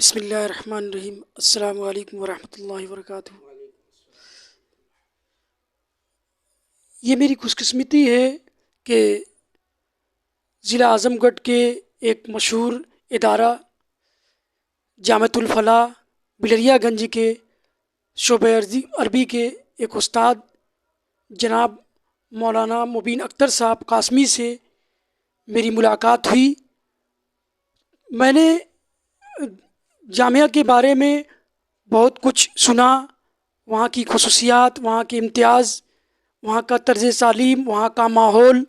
بسم اللہ الرحمن الرحیم۔ السلام علیکم ورحمۃ اللہ وبرکاتہ۔ یہ میری خوش قسمتی ہے کہ ضلع اعظم گڑھ کے ایک مشہور ادارہ جامعۃ الفلاح بلریا گنج کے شعبہ عربی کے ایک استاد جناب مولانا مبین اختر صاحب قاسمی سے میری ملاقات ہوئی۔ میں نے جامعہ کے بارے میں بہت کچھ سنا، وہاں کی خصوصیات، وہاں کے امتیاز، وہاں کا طرز تعلیم، وہاں کا ماحول،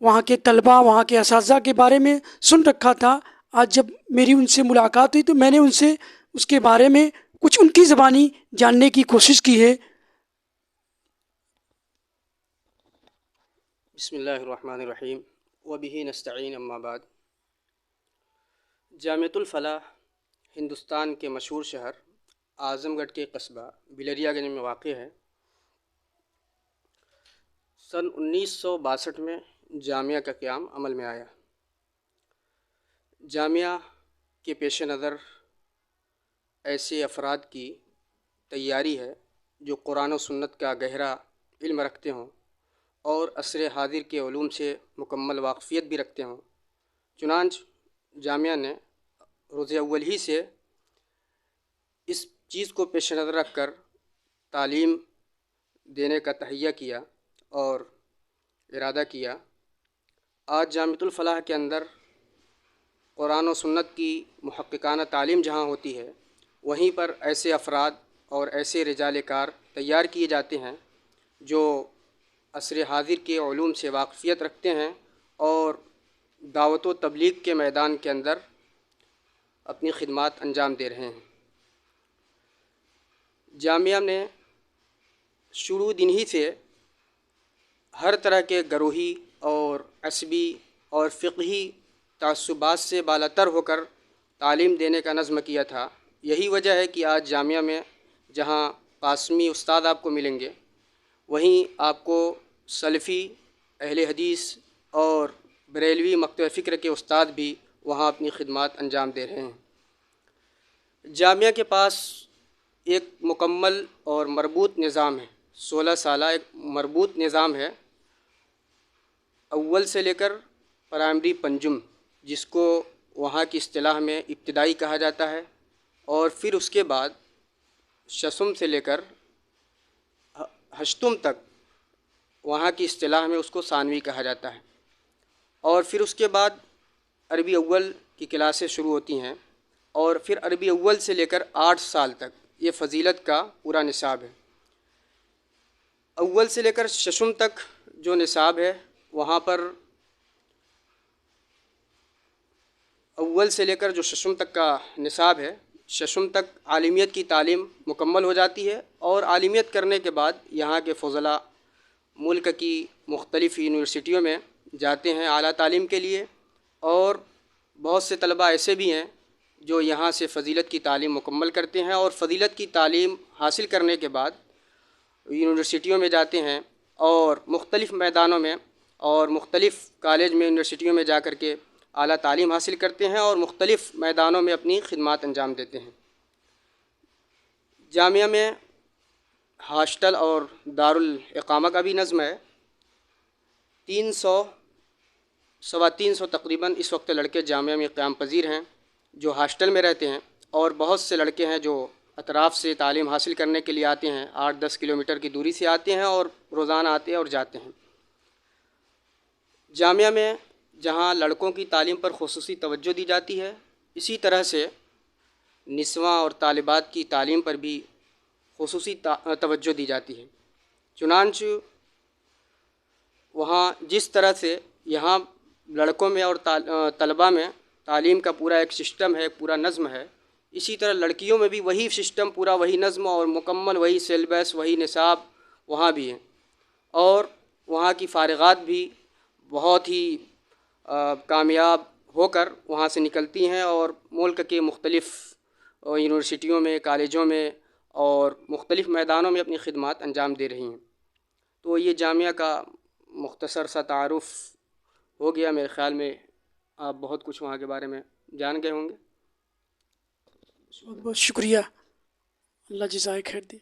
وہاں کے طلباء، وہاں کے اساتذہ کے بارے میں سن رکھا تھا۔ آج جب میری ان سے ملاقات ہوئی تو میں نے ان سے اس کے بارے میں کچھ ان کی زبانی جاننے کی کوشش کی ہے۔ بسم اللہ الرحمن الرحیم وبہ نستعین اما بعد۔ جامعۃ الفلاح ہندوستان کے مشہور شہر اعظم گڑھ کے قصبہ بلریا گنج میں واقع ہے۔ سن 1962 میں جامعہ کا قیام عمل میں آیا۔ جامعہ کے پیش نظر ایسے افراد کی تیاری ہے جو قرآن و سنت کا گہرا علم رکھتے ہوں اور عصر حاضر کے علوم سے مکمل واقفیت بھی رکھتے ہوں۔ چنانچہ جامعہ نے روز اول ہی سے اس چیز کو پیش نظر رکھ کر تعلیم دینے کا تہیہ کیا اور ارادہ کیا۔ آج جامعۃ الفلاح کے اندر قرآن و سنت کی محققانہ تعلیم جہاں ہوتی ہے، وہیں پر ایسے افراد اور ایسے رجال کار تیار کیے جاتے ہیں جو عصر حاضر کے علوم سے واقفیت رکھتے ہیں اور دعوت و تبلیغ کے میدان کے اندر اپنی خدمات انجام دے رہے ہیں۔ جامعہ نے شروع دن ہی سے ہر طرح کے گروہی اور عصبی اور فقہی تعصبات سے بالاتر ہو کر تعلیم دینے کا نظم کیا تھا۔ یہی وجہ ہے کہ آج جامعہ میں جہاں قاسمی استاد آپ کو ملیں گے، وہیں آپ کو سلفی، اہل حدیث اور بریلوی مکتبہ فکر کے استاد بھی وہاں اپنی خدمات انجام دے رہے ہیں۔ جامعہ کے پاس ایک مکمل اور مربوط نظام ہے، 16 سالہ ایک مربوط نظام ہے، اول سے لے کر پرائمری پنجم، جس کو وہاں کی اصطلاح میں ابتدائی کہا جاتا ہے، اور پھر اس کے بعد ششم سے لے کر ہشتم تک وہاں کی اصطلاح میں اس کو ثانوی کہا جاتا ہے، اور پھر اس کے بعد عربی اول کی کلاسیں شروع ہوتی ہیں، اور پھر عربی اول سے لے کر 8 سال تک یہ فضیلت کا پورا نصاب ہے۔ اول سے لے کر ششم تک جو نصاب ہے، وہاں پر اول سے لے کر جو ششم تک کا نصاب ہے، ششم تک عالمیت کی تعلیم مکمل ہو جاتی ہے، اور عالمیت کرنے کے بعد یہاں کے فضلاء ملک کی مختلف یونیورسٹیوں میں جاتے ہیں اعلیٰ تعلیم کے لیے، اور بہت سے طلباء ایسے بھی ہیں جو یہاں سے فضیلت کی تعلیم مکمل کرتے ہیں، اور فضیلت کی تعلیم حاصل کرنے کے بعد یونیورسٹیوں میں جاتے ہیں اور مختلف میدانوں میں اور مختلف کالج میں یونیورسٹیوں میں جا کر کے اعلیٰ تعلیم حاصل کرتے ہیں اور مختلف میدانوں میں اپنی خدمات انجام دیتے ہیں۔ جامعہ میں ہاسٹل اور دارالاقامہ کا بھی نظم ہے۔ 300 تقریباً اس وقت لڑکے جامعہ میں قیام پذیر ہیں جو ہاسٹل میں رہتے ہیں، اور بہت سے لڑکے ہیں جو اطراف سے تعلیم حاصل کرنے کے لیے آتے ہیں، 8-10 کلومیٹر کی دوری سے آتے ہیں اور روزانہ آتے ہیں اور جاتے ہیں۔ جامعہ میں جہاں لڑکوں کی تعلیم پر خصوصی توجہ دی جاتی ہے، اسی طرح سے نسواں اور طالبات کی تعلیم پر بھی خصوصی توجہ دی جاتی ہے۔ چنانچہ وہاں جس طرح سے یہاں لڑکوں میں اور طلباء میں تعلیم کا پورا ایک سسٹم ہے، پورا نظم ہے، اسی طرح لڑکیوں میں بھی وہی سسٹم، پورا وہی نظم اور مکمل وہی سیلیبس، وہی نصاب وہاں بھی ہے، اور وہاں کی فارغات بھی بہت ہی کامیاب ہو کر وہاں سے نکلتی ہیں اور ملک کے مختلف یونیورسٹیوں میں، کالجوں میں اور مختلف میدانوں میں اپنی خدمات انجام دے رہی ہیں۔ تو یہ جامعہ کا مختصر سا تعارف ہو گیا۔ میرے خیال میں آپ بہت کچھ وہاں کے بارے میں جان گئے ہوں گے۔ بہت بہت شکریہ، اللہ جزائے خیر دی۔